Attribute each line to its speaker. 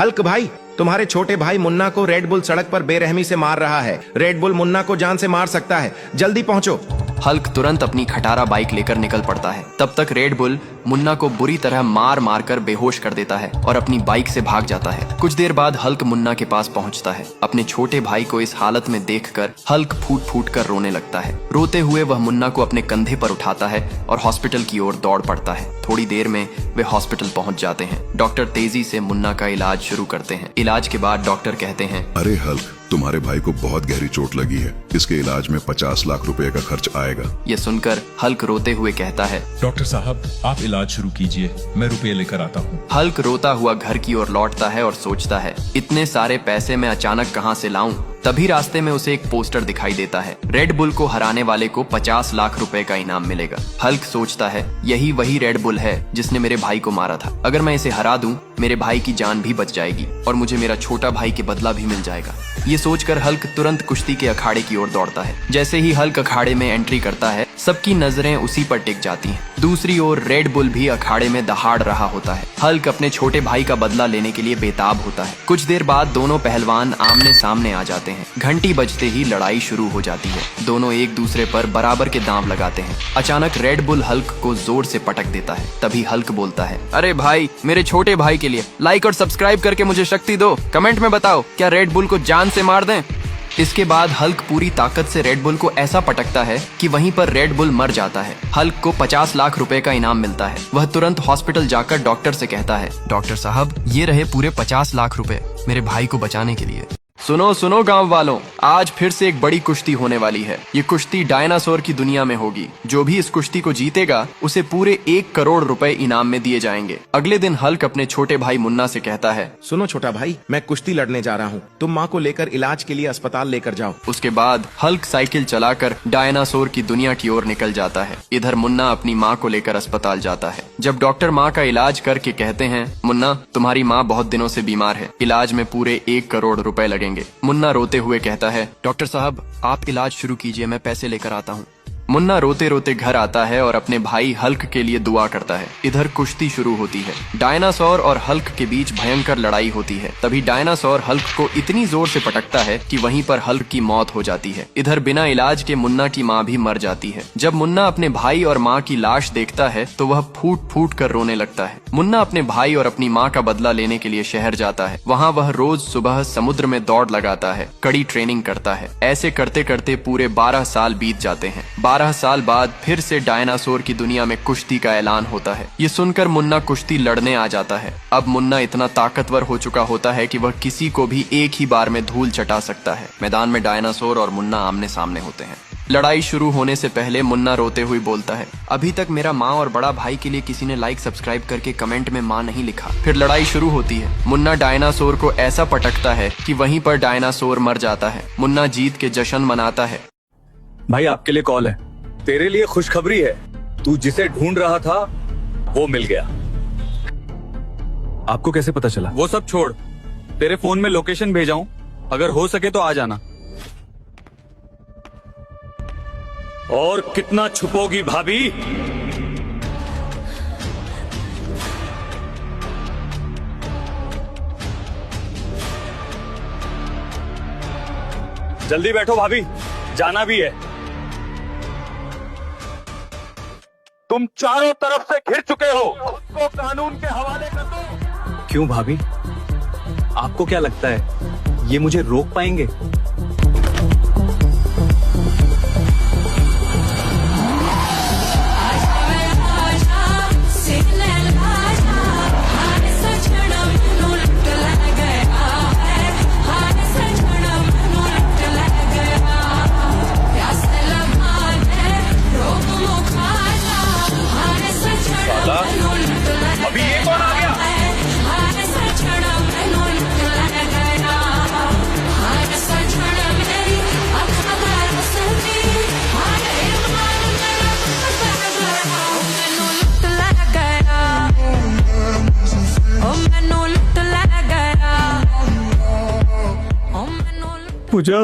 Speaker 1: Hulk भाई, तुम्हारे छोटे भाई मुन्ना को रेड बुल सड़क पर बेरहमी से मार रहा है। रेड बुल मुन्ना को जान से मार सकता है, जल्दी पहुंचो।
Speaker 2: हल्क तुरंत अपनी खटारा बाइक लेकर निकल पड़ता है। तब तक रेड बुल मुन्ना को बुरी तरह मार मार कर बेहोश कर देता है और अपनी बाइक से भाग जाता है। कुछ देर बाद हल्क मुन्ना के पास पहुंचता है। अपने छोटे भाई को इस हालत में देखकर हल्क फूट फूट कर रोने लगता है। रोते हुए वह मुन्ना को अपने कंधे पर उठाता है और हॉस्पिटल की ओर दौड़ पड़ता है। थोड़ी देर में वे हॉस्पिटल पहुंच जाते हैं। डॉक्टर तेजी से मुन्ना का इलाज शुरू करते हैं। इलाज के बाद डॉक्टर कहते हैं,
Speaker 3: अरे हल्क, तुम्हारे भाई को बहुत गहरी चोट लगी है। इसके इलाज में 50 लाख रुपए का खर्च आएगा।
Speaker 2: ये सुनकर हल्क रोते हुए कहता है,
Speaker 4: डॉक्टर साहब आप इलाज शुरू कीजिए, मैं रुपये लेकर आता हूँ।
Speaker 2: हल्क रोता हुआ घर की ओर लौटता है और सोचता है, इतने सारे पैसे मैं अचानक कहाँ से लाऊं। तभी रास्ते में उसे एक पोस्टर दिखाई देता है। रेड बुल को हराने वाले को 50 लाख रुपए का इनाम मिलेगा। हल्क सोचता है, यही वही रेड बुल है जिसने मेरे भाई को मारा था। अगर मैं इसे हरा दूं, मेरे भाई की जान भी बच जाएगी और मुझे मेरा छोटा भाई के बदला भी मिल जाएगा। ये सोचकर हल्क तुरंत कुश्ती के अखाड़े की ओर दौड़ता है। जैसे ही हल्क अखाड़े में एंट्री करता है, सबकी नजरें उसी पर टिक जाती हैं। दूसरी ओर रेड बुल भी अखाड़े में दहाड़ रहा होता है। हल्क अपने छोटे भाई का बदला लेने के लिए बेताब होता है। कुछ देर बाद दोनों पहलवान आमने सामने आ जाते हैं। घंटी बजते ही लड़ाई शुरू हो जाती है। दोनों एक दूसरे पर बराबर के दांव लगाते हैं। अचानक रेड बुल हल्क को जोर से पटक देता है। तभी हल्क बोलता है, अरे भाई, मेरे छोटे भाई के लिए लाइक और सब्सक्राइब करके मुझे शक्ति दो। कमेंट में बताओ, क्या रेड बुल को जान से मार दें? इसके बाद हल्क पूरी ताकत से रेड बुल को ऐसा पटकता है कि वहीं पर रेड बुल मर जाता है। हल्क को 50 लाख रुपए का इनाम मिलता है। वह तुरंत हॉस्पिटल जाकर डॉक्टर से कहता है, डॉक्टर साहब, ये रहे पूरे 50 लाख रुपए मेरे भाई को बचाने के लिए। सुनो सुनो गांव वालों, आज फिर से एक बड़ी कुश्ती होने वाली है। ये कुश्ती डायनासोर की दुनिया में होगी। जो भी इस कुश्ती को जीतेगा उसे पूरे 1 करोड़ रुपए इनाम में दिए जाएंगे। अगले दिन हल्क अपने छोटे भाई मुन्ना से कहता है,
Speaker 1: सुनो छोटा भाई, मैं कुश्ती लड़ने जा रहा हूँ, तुम माँ को लेकर इलाज के लिए अस्पताल लेकर जाओ।
Speaker 2: उसके बाद हल्क साइकिल चलाकर डायनासोर की दुनिया की ओर निकल जाता है। इधर मुन्ना अपनी माँ को लेकर अस्पताल जाता है। जब डॉक्टर माँ का इलाज करके कहते हैं, मुन्ना, तुम्हारी माँ बहुत दिनों से बीमार है, इलाज में पूरे 1 करोड़ रुपए लगेंगे। मुन्ना रोते हुए कहता है, डॉक्टर साहब आप इलाज शुरू कीजिए, मैं पैसे लेकर आता हूँ। मुन्ना रोते रोते घर आता है और अपने भाई हल्क के लिए दुआ करता है। इधर कुश्ती शुरू होती है। डायनासोर और हल्क के बीच भयंकर लड़ाई होती है। तभी डायनासोर हल्क को इतनी जोर से पटकता है कि वहीं पर हल्क की मौत हो जाती है। इधर बिना इलाज के मुन्ना की माँ भी मर जाती है। जब मुन्ना अपने भाई और माँ की लाश देखता है तो वह फूट फूट कर रोने लगता है। मुन्ना अपने भाई और अपनी माँ का बदला लेने के लिए शहर जाता है। वहाँ वह रोज सुबह समुद्र में दौड़ लगाता है, कड़ी ट्रेनिंग करता है। ऐसे करते करते पूरे 12 साल बीत जाते हैं। 12 साल बाद फिर से डायनासोर की दुनिया में कुश्ती का ऐलान होता है। ये सुनकर मुन्ना कुश्ती लड़ने आ जाता है। अब मुन्ना इतना ताकतवर हो चुका होता है कि वह किसी को भी एक ही बार में धूल चटा सकता है। मैदान में डायनासोर और मुन्ना आमने सामने होते हैं। लड़ाई शुरू होने से पहले मुन्ना रोते हुए बोलता है, अभी तक मेरा माँ और बड़ा भाई के लिए किसी ने लाइक सब्सक्राइब करके कमेंट में माँ नहीं लिखा। फिर लड़ाई शुरू होती है। मुन्ना डायनासोर को ऐसा पटकता है कि वहीं पर डायनासोर मर जाता है। मुन्ना जीत के जश्न मनाता है।
Speaker 5: भाई आपके लिए कॉल है। तेरे लिए खुशखबरी है, तू जिसे ढूंढ रहा था वो मिल गया। आपको कैसे पता चला? वो सब छोड़, तेरे फोन में लोकेशन भेजा हूं, अगर हो सके तो आ जाना। और कितना छुपोगी भाभी? जल्दी बैठो भाभी, जाना भी है। तुम चारों तरफ से घिर चुके हो, उसको कानून के हवाले कर दो। क्यों भाभी, आपको क्या लगता है ये मुझे रोक पाएंगे? अभी ये कौन आ गया?
Speaker 4: पूजा,